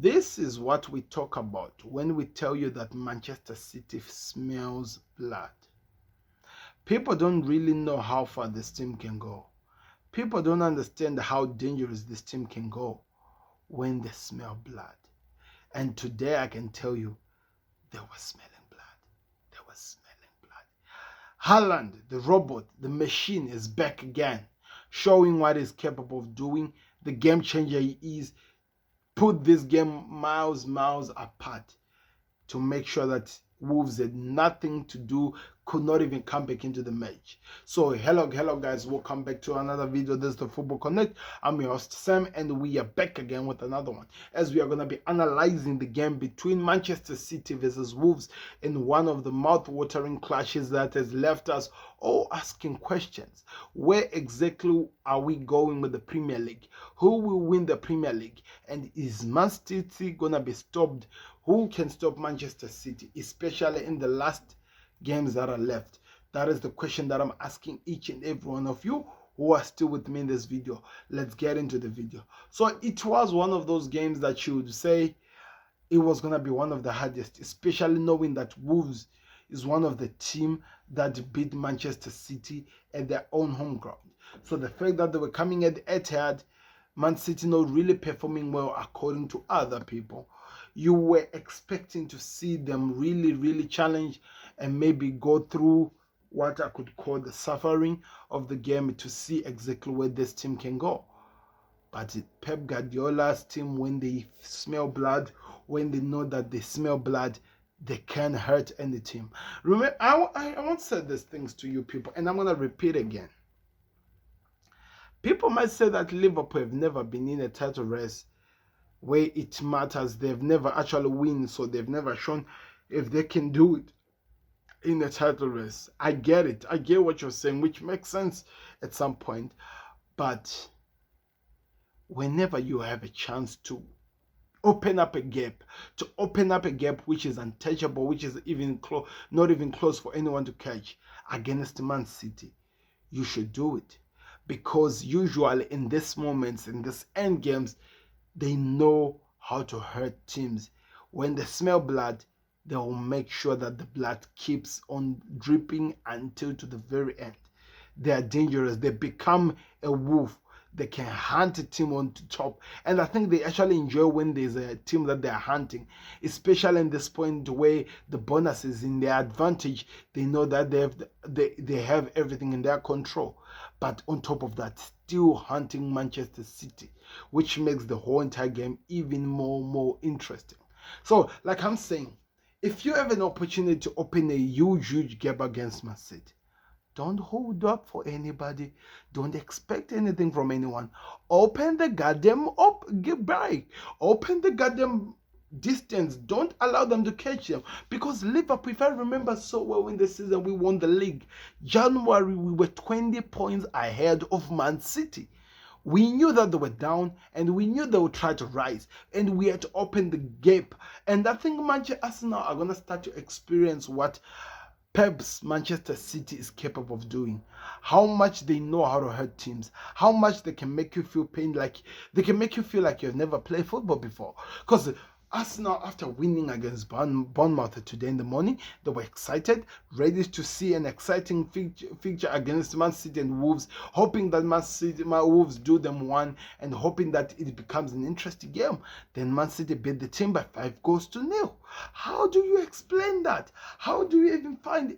This is what we talk about when we tell you that Manchester City smells blood. People don't really know how far this team can go. People don't understand how dangerous this team can go when they smell blood. And today I can tell you, they were smelling blood. They were smelling blood. Haaland, the robot, the machine is back again, showing what he's capable of doing. The game changer he is. Put this game miles apart to make sure that Wolves had nothing to do, could not even come back into the match. So hello guys, welcome back to another video. This is the Football Connect. I'm your host Sam, and we are back again with another one, as we are going to be analyzing the game between Manchester City versus Wolves in one of the mouth-watering clashes that has left us all asking questions. Where exactly are we going with the Premier League? Who will win the Premier League? And is Man City going to be stopped? Who can stop Manchester City, especially in the last games that are left? That is the question that I'm asking each and every one of you who are still with me in this video. Let's get into the video. So it was one of those games that you would say it was going to be one of the hardest, especially knowing that Wolves is one of the team that beat Manchester City at their own home ground. So the fact that they were coming at Etihad, Man City not really performing well according to other people, you were expecting to see them really challenge and maybe go through what I could call the suffering of the game to see exactly where this team can go. But Pep Guardiola's team, when they smell blood, when they know that they smell blood, they can hurt any team. Remember, I once said these things to you people, and I'm going to repeat again. People might say that Liverpool have never been in a title race where it matters. They've never actually win, so they've never shown if they can do it in a title race. I get it. I get what you're saying, which makes sense at some point. But whenever you have a chance to open up a gap, which is untouchable, which is not even close for anyone to catch against Man City, you should do it. Because usually in these moments, in these end games, they know how to hurt teams. When they smell blood, they will make sure that the blood keeps on dripping until to the very end. They are dangerous. They become a wolf. They can hunt a team on top. And I think they actually enjoy when there's a team that they are hunting, especially in this point where the bonus is in their advantage. They know that they have everything in their control. But on top of that, still hunting Manchester City, which makes the whole entire game even more interesting. So, like I'm saying, if you have an opportunity to open a huge gap against Man City, don't hold up for anybody. Don't expect anything from anyone. Open the goddamn break. Open the goddamn distance. Don't allow them to catch them. Because Liverpool, if I remember so well, in the season we won the league, January we were 20 points ahead of Man City. We knew that they were down, and we knew they would try to rise, and we had to open the gap. And I think Manchester Arsenal are going to start to experience what Pep's Manchester City is capable of doing. How much they know how to hurt teams. How much they can make you feel pain, like they can make you feel like you've never played football before. Because Arsenal, after winning against Bournemouth today in the morning, they were excited, ready to see an exciting fixture against Man City and Wolves, hoping that my Wolves do them one, and hoping that it becomes an interesting game. Then Man City beat the team by 5-0. How do you explain that? How do you even find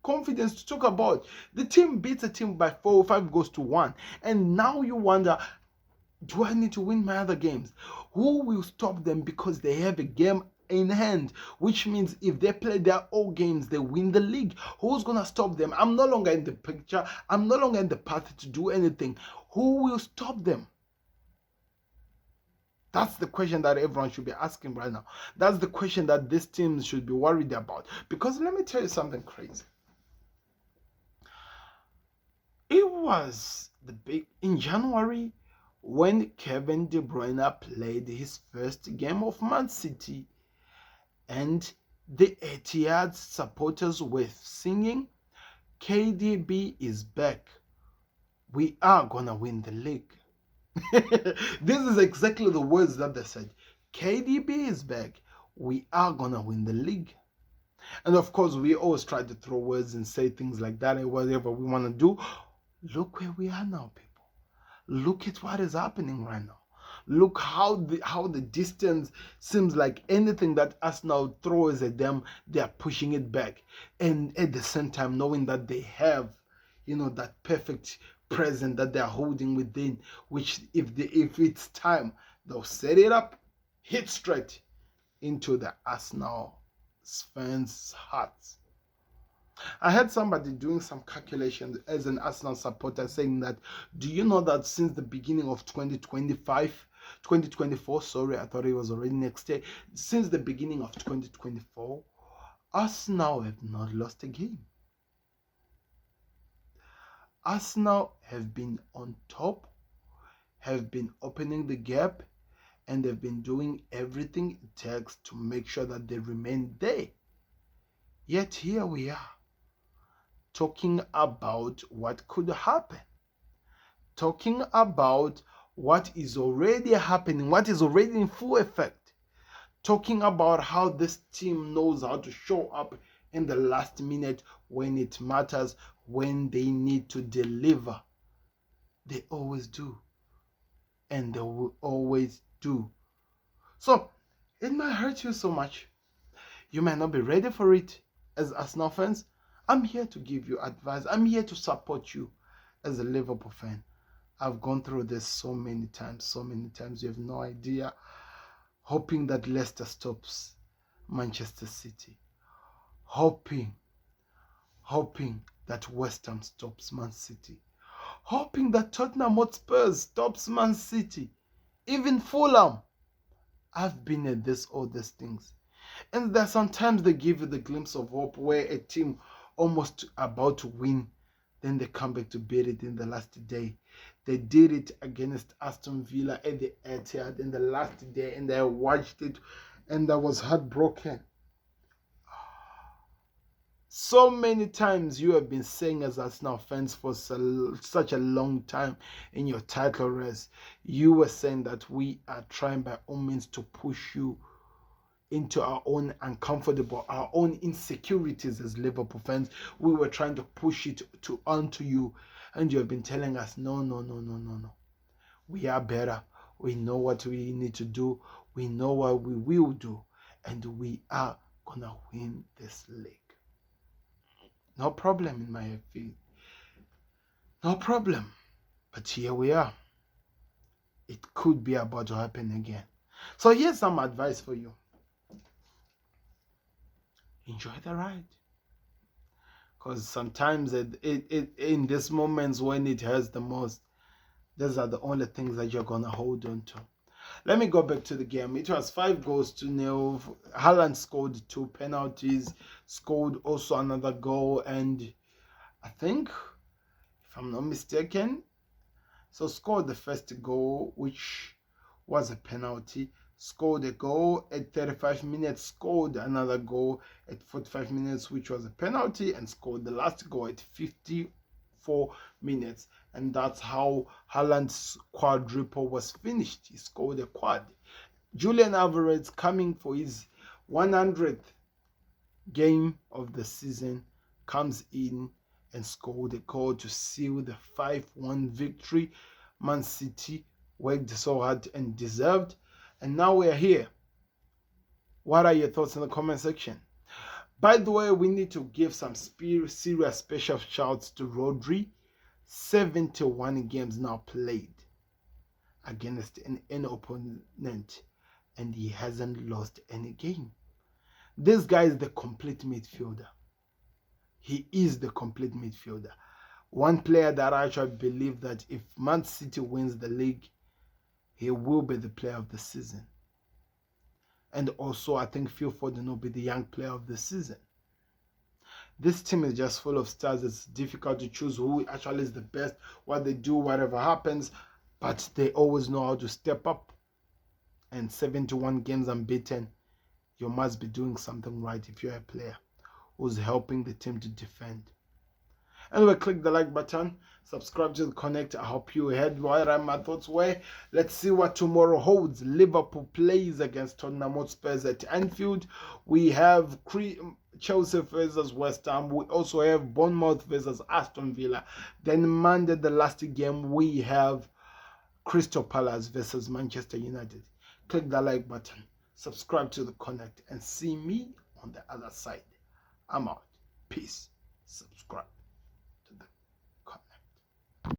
confidence to talk about? The team beats a team by 4 or 5-1, and now you wonder, do I need to win my other games? Who will stop them? Because they have a game in hand, which means if they play their all games, they win the league. Who's going to stop them? I'm no longer in the picture. I'm no longer in the path to do anything. Who will stop them? That's the question that everyone should be asking right now. That's the question that this team should be worried about. Because let me tell you something crazy. It was in January, when Kevin De Bruyne played his first game of Man City, and the Etihad supporters were singing, KDB is back. We are gonna win the league. This is exactly the words that they said. KDB is back, we are gonna win the league. And of course, we always try to throw words and say things like that and whatever we want to do. Look where we are now, people. Look at what is happening right now. Look how the distance seems like anything that Arsenal throws at them, they are pushing it back. And at the same time, knowing that they have, that perfect present that they are holding within, which if it's time, they'll set it up, hit straight into the Arsenal fans' hearts. I heard somebody doing some calculations as an Arsenal supporter saying that, do you know that since the beginning of 2024, sorry, I thought it was already next year. Since the beginning of 2024, Arsenal have not lost a game. Arsenal have been on top, have been opening the gap, and they've been doing everything it takes to make sure that they remain there. Yet here we are, talking about what could happen, talking about what is already happening, what is already in full effect, talking about how this team knows how to show up in the last minute when it matters, when they need to deliver. They always do, and they will always do. So it might hurt you so much. You might not be ready for it as Arsenal fans. I'm here to give you advice. I'm here to support you as a Liverpool fan. I've gone through this so many times. You have no idea. Hoping that Leicester stops Manchester City. Hoping that West Ham stops Man City. Hoping that Tottenham Hotspur stops Man City. Even Fulham. I've been at all these things. And that sometimes they give you the glimpse of hope where a team almost about to win, then they come back to beat it in the last day. They did it against Aston Villa at the Etihad in the last day, and I watched it and I was heartbroken. So many times you have been saying as Arsenal fans for such a long time in your title race, you were saying that we are trying by all means to push you into our own uncomfortable, our own insecurities as Liverpool fans. We were trying to push it onto you, and you have been telling us, no. We are better. We know what we need to do. We know what we will do, and we are gonna win this league. No problem in my feet. No problem. But here we are. It could be about to happen again. So here's some advice for you. Enjoy the ride. Because sometimes in these moments when it hurts the most, these are the only things that you're going to hold on to. Let me go back to the game. It was 5-0. Haaland scored 2 penalties, scored also another goal, and I think, if I'm not mistaken, so scored the first goal, which was a penalty, scored a goal at 35 minutes, scored another goal at 45 minutes, which was a penalty, and scored the last goal at 54 minutes. And that's how Haaland's quadruple was finished. He scored a quad. Julian Alvarez, coming for his 100th game of the season, comes in and scored a goal to seal the 5-1 victory. Man City worked so hard and deserved. And now we're here. What are your thoughts in the comment section? By the way, we need to give some serious special shouts to Rodri. 71 games now played against an opponent, and he hasn't lost any game. This guy is the complete midfielder. He is the complete midfielder. One player that I actually believe that if Man City wins the league, he will be the player of the season. And also, I think Phil Foden will be the young player of the season. This team is just full of stars. It's difficult to choose who actually is the best, what they do, whatever happens. But they always know how to step up. And 71 games unbeaten, you must be doing something right if you're a player who's helping the team to defend. Anyway, click the like button, subscribe to the Connect. I hope you heard what my thoughts were. Let's see what tomorrow holds. Liverpool plays against Tottenham Hotspur at Anfield. We have Chelsea versus West Ham. We also have Bournemouth versus Aston Villa. Then Monday, the last game, we have Crystal Palace versus Manchester United. Click the like button, subscribe to the Connect, and see me on the other side. I'm out. Peace. Subscribe.